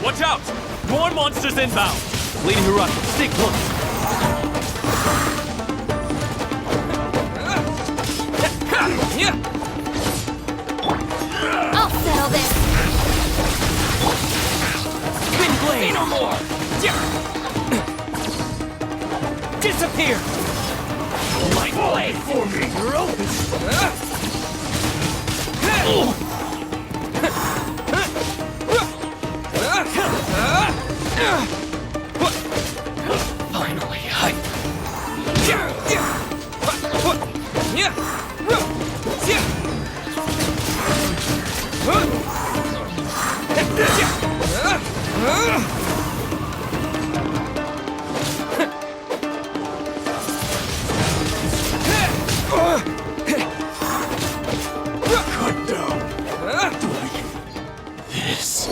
Watch out! More monsters inbound! Lady Hiraki, stay close. I'll settle this. Spin blade! Say no more! Disappear! My blade for me! Finally, Cut down! This.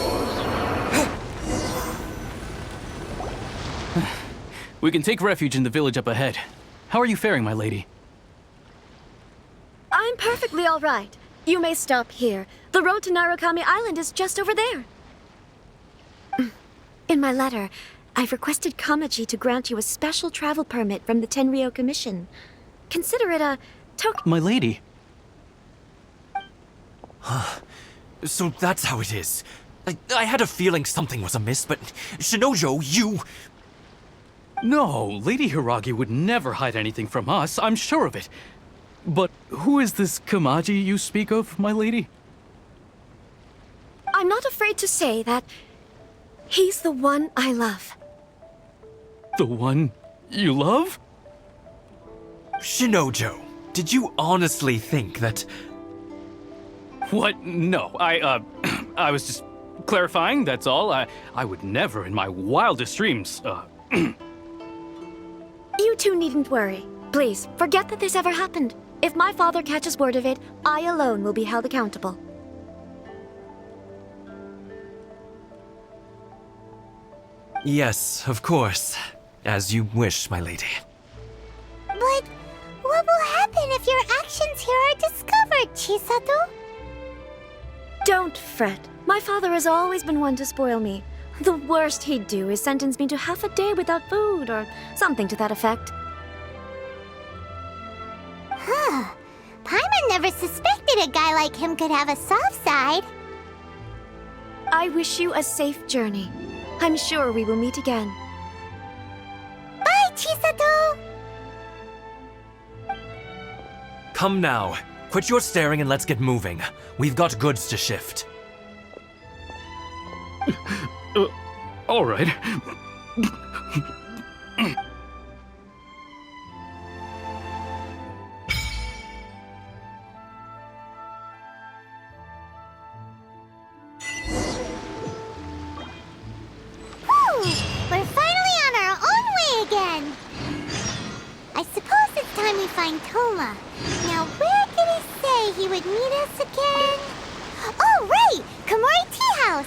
We can take refuge in the village up ahead. How are you faring, my lady? I'm perfectly all right. You may stop here. The road to Narukami Island is just over there. In my letter, I've requested Kamaji to grant you a special travel permit from the Tenryou Commission. Consider it a token. My lady. So that's how it is. I had a feeling something was amiss, but Shinojo, you... No, Lady Hiragi would never hide anything from us, I'm sure of it. But who is this Kamaji you speak of, my lady? I'm not afraid to say that he's the one I love. The one you love? Shinojo, did you honestly think that... What? No, I was just clarifying, that's all. I would never in my wildest dreams, You two needn't worry. Please, forget that this ever happened. If my father catches word of it, I alone will be held accountable. Yes, of course. As you wish, my lady. But what will happen if your actions here are discovered, Chisato? Don't fret. My father has always been one to spoil me. The worst he'd do is sentence me to half a day without food, or something to that effect. Huh. Paimon never suspected a guy like him could have a soft side. I wish you a safe journey. I'm sure we will meet again. Bye, Chisato! Come now. Quit your staring and let's get moving. We've got goods to shift. all right. Whew! We're finally on our own way again! I suppose it's time we find Toma. Now, where did he say he would meet us again? Oh, right! Komore Tea House!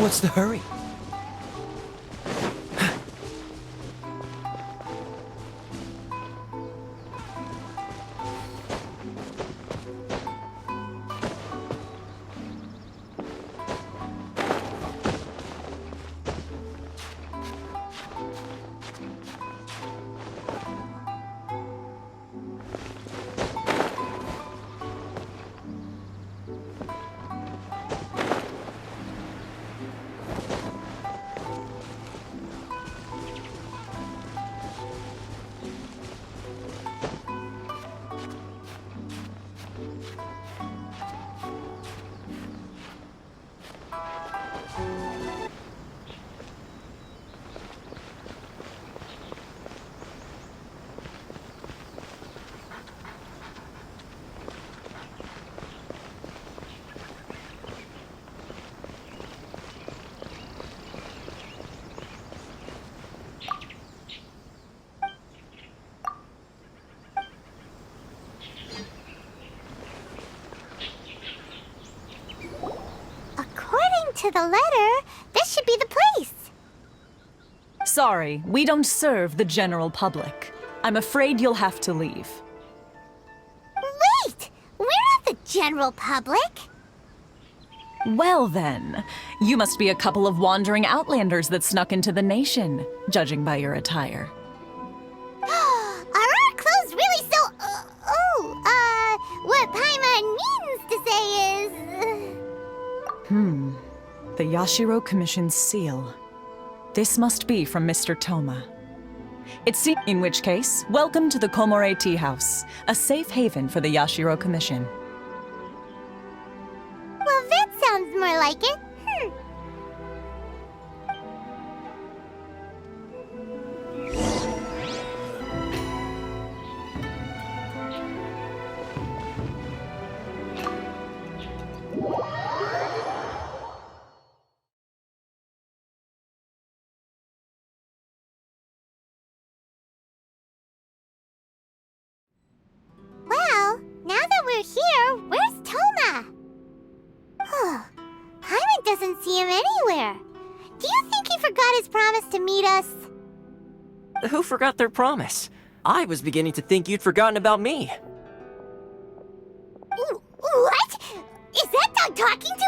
What's the hurry? To the letter, this should be the place. Sorry, we don't serve the general public. I'm afraid you'll have to leave. Wait! We're not the general public. Well then, you must be a couple of wandering outlanders that snuck into the nation, judging by your attire. Are our clothes really so... what Paimon means to say is... The Yashiro Commission's seal. This must be from Mr. Toma. In which case, welcome to the Komore Tea House, a safe haven for the Yashiro Commission. Well, that sounds more like it. Well, now that we're here, where's Toma? Paimon doesn't see him anywhere. Do you think he forgot his promise to meet us? Who forgot their promise? I was beginning to think you'd forgotten about me. What? Is that dog talking to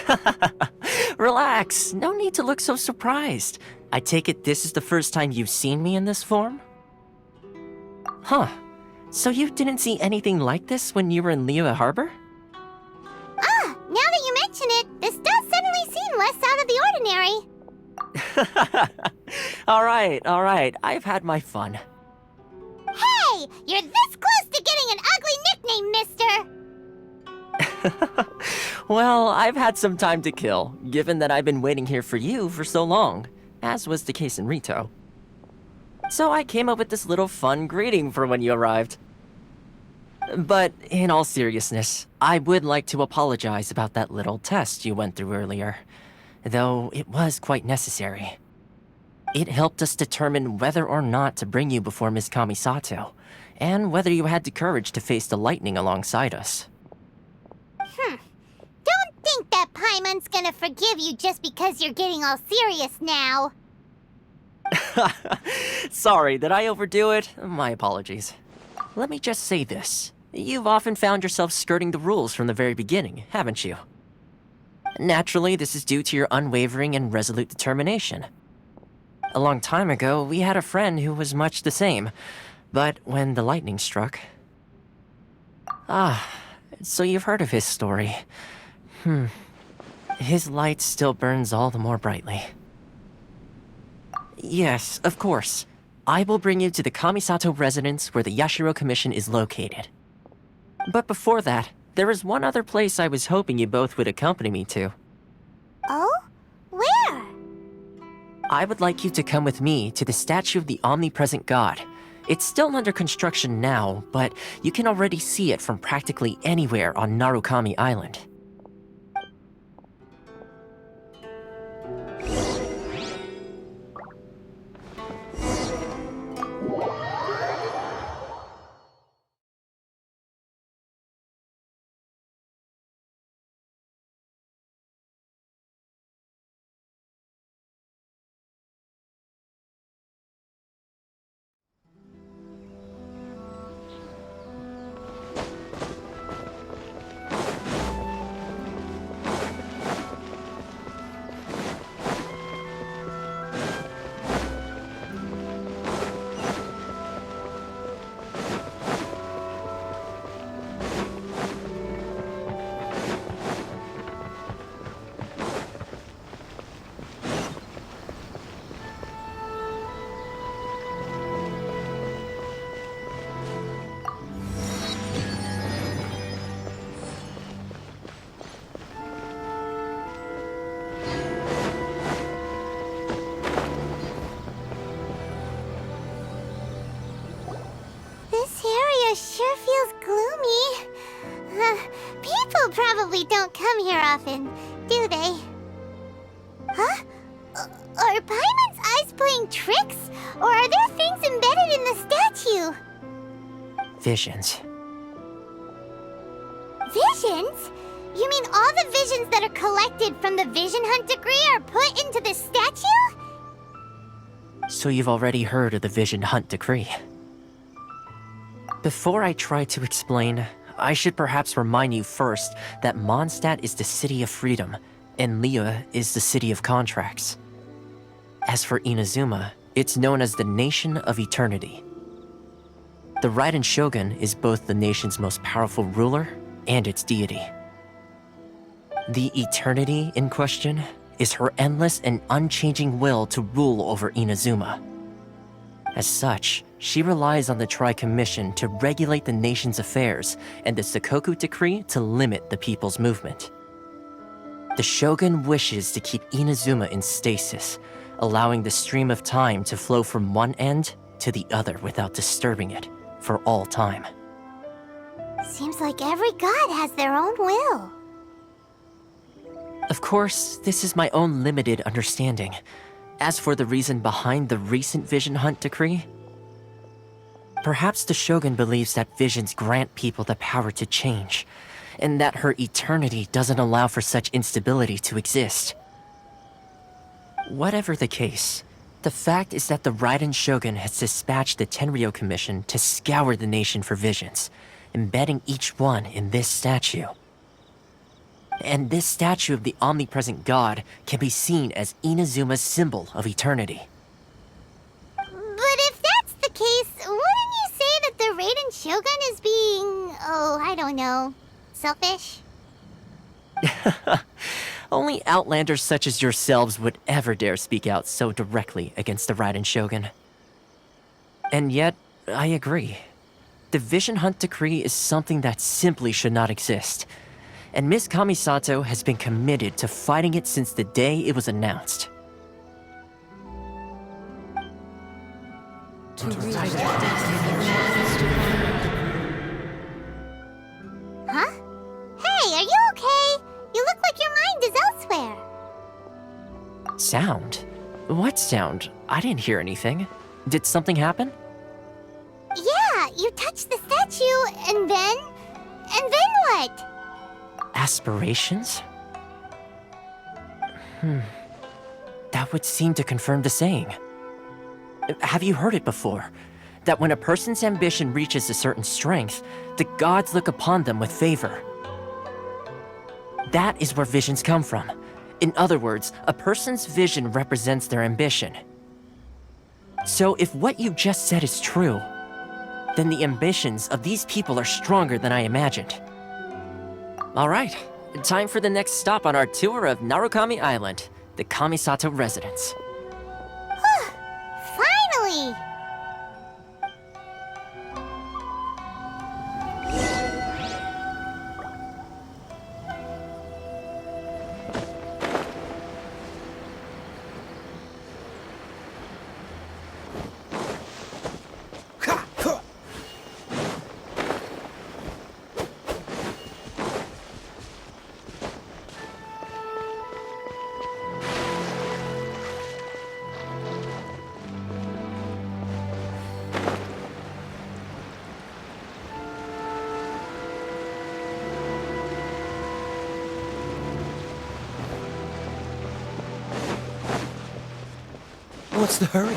us? Relax, no need to look so surprised. I take it this is the first time you've seen me in this form? Huh. So you didn't see anything like this when you were in Liyue Harbor? Now that you mention it, this does suddenly seem less out of the ordinary. Alright, I've had my fun. Hey! You're this close to getting an ugly nickname, mister! Well, I've had some time to kill, given that I've been waiting here for you for so long, as was the case in Rito. So I came up with this little fun greeting for when you arrived. But in all seriousness, I would like to apologize about that little test you went through earlier, though it was quite necessary. It helped us determine whether or not to bring you before Ms. Kamisato, and whether you had the courage to face the lightning alongside us. Don't think that Paimon's gonna forgive you just because you're getting all serious now. Sorry, did I overdo it? My apologies. Let me just say this. You've often found yourself skirting the rules from the very beginning, haven't you? Naturally, this is due to your unwavering and resolute determination. A long time ago, we had a friend who was much the same, but when the lightning struck... so you've heard of his story. His light still burns all the more brightly. Yes, of course. I will bring you to the Kamisato residence where the Yashiro Commission is located. But before that, there is one other place I was hoping you both would accompany me to. Oh? Where? I would like you to come with me to the statue of the omnipresent god. It's still under construction now, but you can already see it from practically anywhere on Narukami Island. Sure feels gloomy. People probably don't come here often, do they? Huh? Are Paimon's eyes playing tricks? Or are there things embedded in the statue? Visions. Visions? You mean all the visions that are collected from the Vision Hunt decree are put into this statue? So you've already heard of the Vision Hunt decree. Before I try to explain, I should perhaps remind you first that Mondstadt is the city of freedom, and Liyue is the city of contracts. As for Inazuma, it's known as the Nation of Eternity. The Raiden Shogun is both the nation's most powerful ruler and its deity. The Eternity in question is her endless and unchanging will to rule over Inazuma. As such, she relies on the Tri-Commission to regulate the nation's affairs and the Sakoku Decree to limit the people's movement. The Shogun wishes to keep Inazuma in stasis, allowing the stream of time to flow from one end to the other without disturbing it for all time. Seems like every god has their own will. Of course, this is my own limited understanding. As for the reason behind the recent Vision Hunt decree, perhaps the Shogun believes that visions grant people the power to change, and that her eternity doesn't allow for such instability to exist. Whatever the case, the fact is that the Raiden Shogun has dispatched the Tenryou Commission to scour the nation for visions, embedding each one in this statue. And this statue of the omnipresent god can be seen as Inazuma's symbol of eternity. But if that's the case, wouldn't you say that the Raiden Shogun is being, I don't know, selfish? Only outlanders such as yourselves would ever dare speak out so directly against the Raiden Shogun. And yet, I agree. The Vision Hunt decree is something that simply should not exist. And Miss Kamisato has been committed to fighting it since the day it was announced. Sound? What sound? I didn't hear anything. Did something happen? Yeah, you touched the statue, and then what? Aspirations? That would seem to confirm the saying. Have you heard it before? That when a person's ambition reaches a certain strength, the gods look upon them with favor. That is where visions come from. In other words, a person's vision represents their ambition. So if what you just said is true, then the ambitions of these people are stronger than I imagined. All right, time for the next stop on our tour of Narukami Island, the Kamisato residence. Finally! What's the hurry?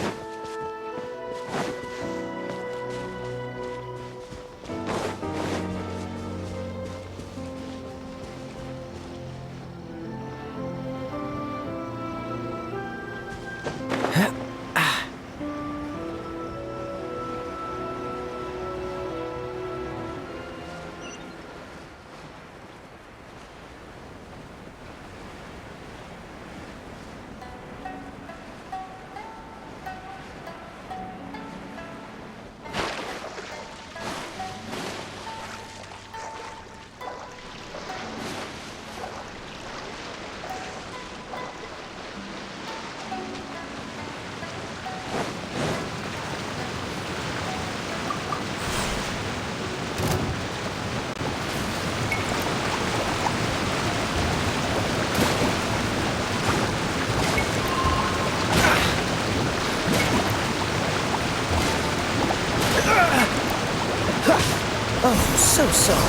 Oh, so sorry.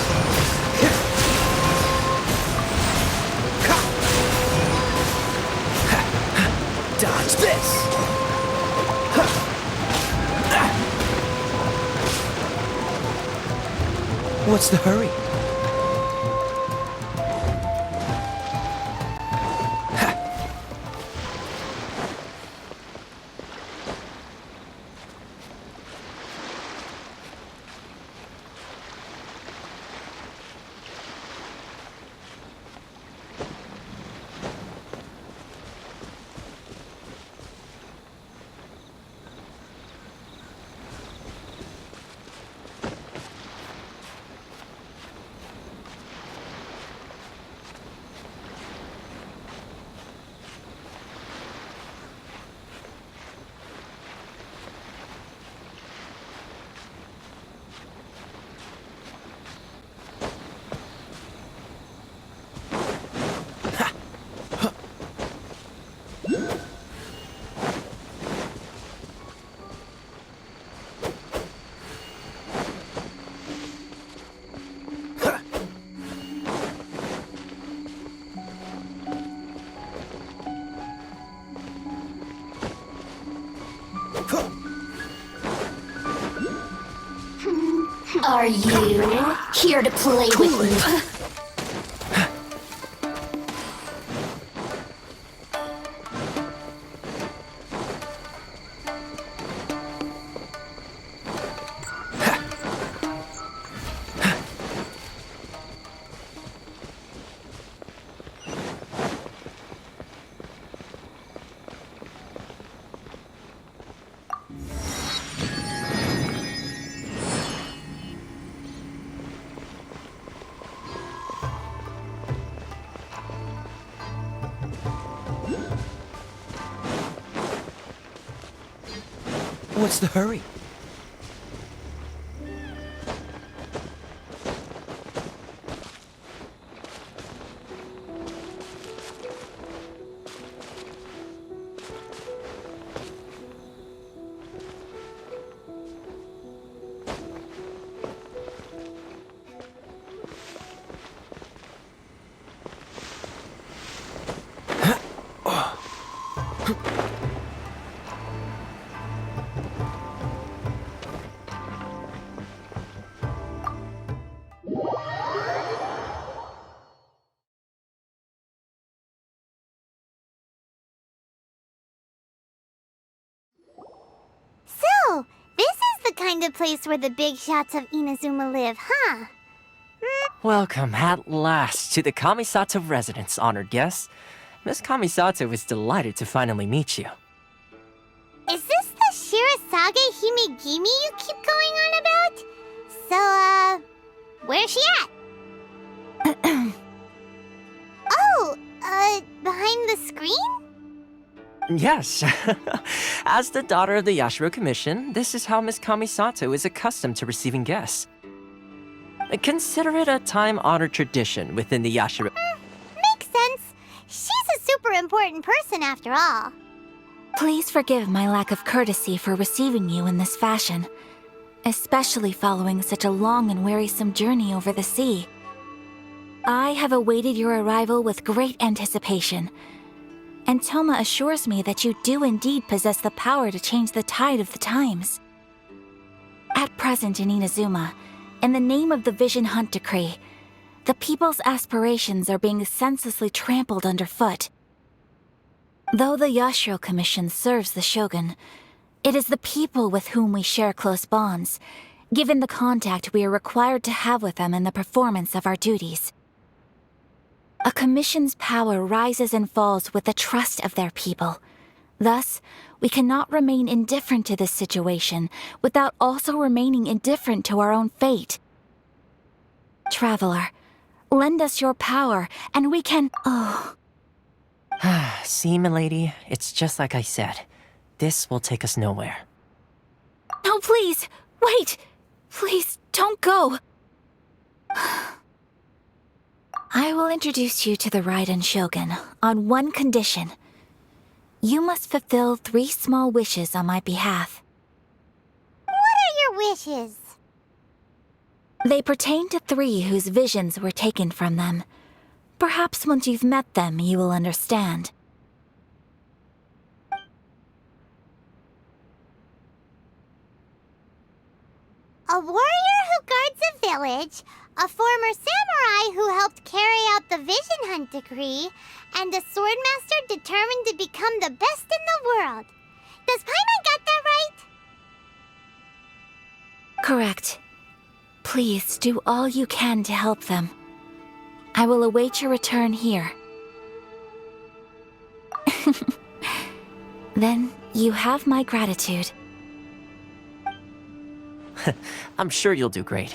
Dodge this! What's the hurry? Are you here to play with me? What's the hurry? kind of place where the big shots of Inazuma live, huh? Welcome at last to the Kamisato residence, honored guests. Miss Kamisato is delighted to finally meet you. Is this the Shirasage Himegimi you keep going on about? So, where's she at? Oh, behind the screen? Yes. As the daughter of the Yashiro Commission, this is how Miss Kamisato is accustomed to receiving guests. Consider it a time-honored tradition within the Yashiro... Makes sense. She's a super important person after all. Please forgive my lack of courtesy for receiving you in this fashion, especially following such a long and wearisome journey over the sea. I have awaited your arrival with great anticipation, and Toma assures me that you do indeed possess the power to change the tide of the times. At present in Inazuma, in the name of the Vision Hunt Decree, the people's aspirations are being senselessly trampled underfoot. Though the Yashiro Commission serves the Shogun, it is the people with whom we share close bonds, given the contact we are required to have with them in the performance of our duties. A commission's power rises and falls with the trust of their people. Thus, we cannot remain indifferent to this situation without also remaining indifferent to our own fate. Traveler, lend us your power, and we can... Oh... See, milady, it's just like I said. This will take us nowhere. No, please! Wait! Please, don't go! I will introduce you to the Raiden Shogun on one condition. You must fulfill 3 small wishes on my behalf. What are your wishes? They pertain to 3 whose visions were taken from them. Perhaps once you've met them, you will understand. A warrior who guards a village, a former samurai who helped carry out the Vision Hunt Decree, and a swordmaster determined to become the best in the world. Does Paimon got that right? Correct. Please do all you can to help them. I will await your return here. Then you have my gratitude. I'm sure you'll do great.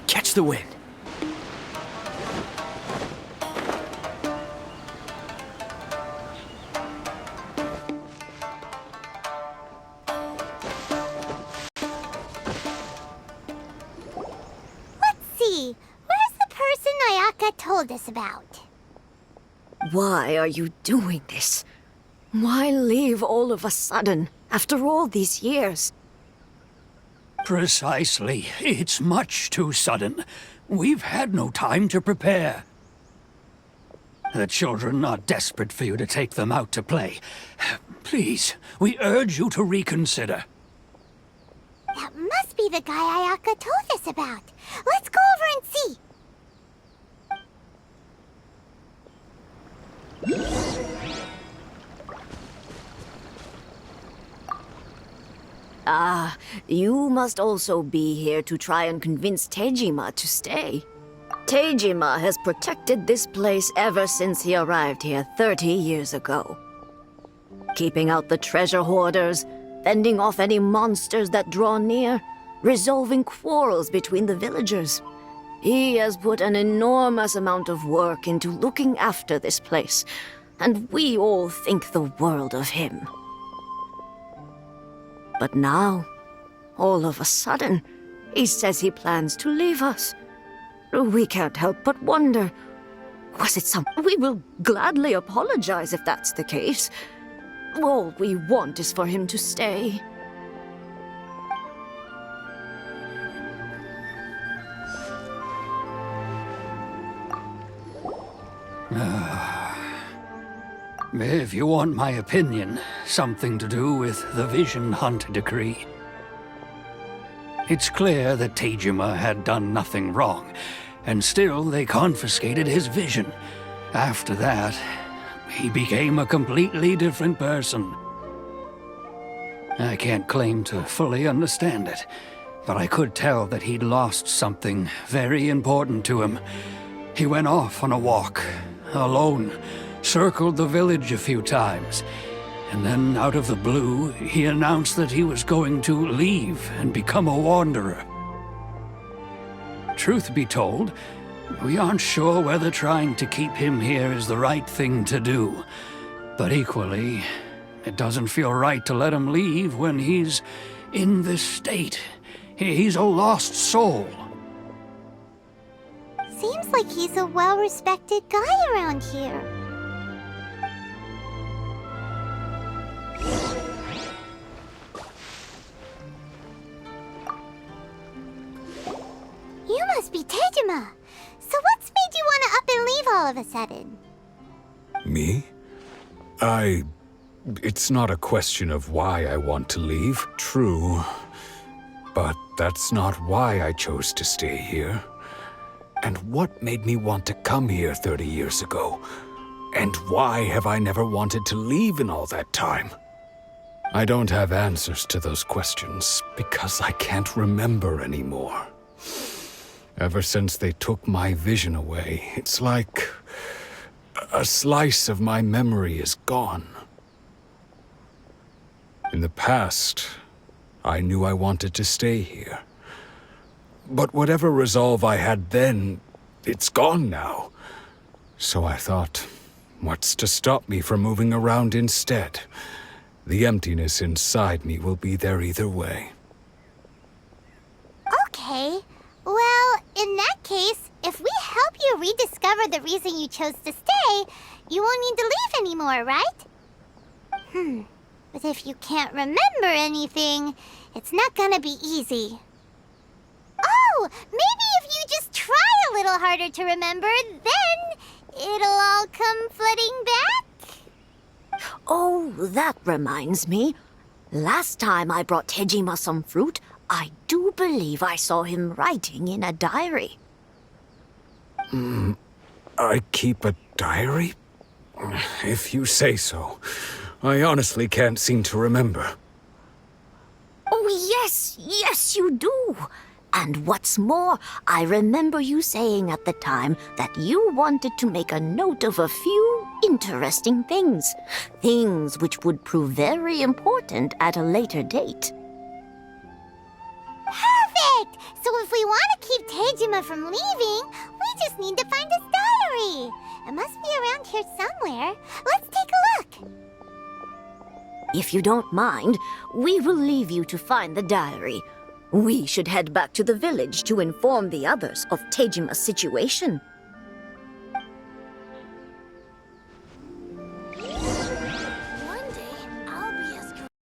Catch the wind. Let's see. Where's the person Ayaka told us about? Why are you doing this? Why leave all of a sudden, after all these years? Precisely. It's much too sudden. We've had no time to prepare. The children are desperate for you to take them out to play. Please, we urge you to reconsider. That must be the guy Ayaka told us about. Let's go over and see. Ah, you must also be here to try and convince Tejima to stay. Tejima has protected this place ever since he arrived here 30 years ago. Keeping out the treasure hoarders, fending off any monsters that draw near, resolving quarrels between the villagers. He has put an enormous amount of work into looking after this place, and we all think the world of him. But now, all of a sudden, he says he plans to leave us. We can't help but wonder, was it some... We will gladly apologize if that's the case. All we want is for him to stay. If you want my opinion, something to do with the Vision Hunt decree. It's clear that Teijima had done nothing wrong, and still they confiscated his vision. After that, he became a completely different person. I can't claim to fully understand it, but I could tell that he'd lost something very important to him. He went off on a walk, alone, circled the village a few times, and then out of the blue, he announced that he was going to leave and become a wanderer. Truth be told, we aren't sure whether trying to keep him here is the right thing to do. But equally, it doesn't feel right to let him leave when he's in this state. He's a lost soul. Seems like he's a well-respected guy around here. You must be Teijima. So what's made you want to up and leave all of a sudden? Me? It's not a question of why I want to leave. True. But that's not why I chose to stay here. And what made me want to come here 30 years ago? And why have I never wanted to leave in all that time? I don't have answers to those questions because I can't remember anymore. Ever since they took my vision away, it's like a slice of my memory is gone. In the past, I knew I wanted to stay here. But whatever resolve I had then, it's gone now. So I thought, what's to stop me from moving around instead? The emptiness inside me will be there either way. Okay. Well, in that case, if we help you rediscover the reason you chose to stay, you won't need to leave anymore, right? But if you can't remember anything, it's not gonna be easy. Oh, maybe if you just try a little harder to remember, then it'll all come flooding back? Oh, that reminds me. Last time I brought Tejima some fruit, I do believe I saw him writing in a diary. I keep a diary? If you say so. I honestly can't seem to remember. Oh, yes, you do. And what's more, I remember you saying at the time that you wanted to make a note of a few interesting things. Things which would prove very important at a later date. Perfect! So if we want to keep Teijima from leaving, we just need to find his diary. It must be around here somewhere. Let's take a look. If you don't mind, we will leave you to find the diary. We should head back to the village to inform the others of Teijima's situation.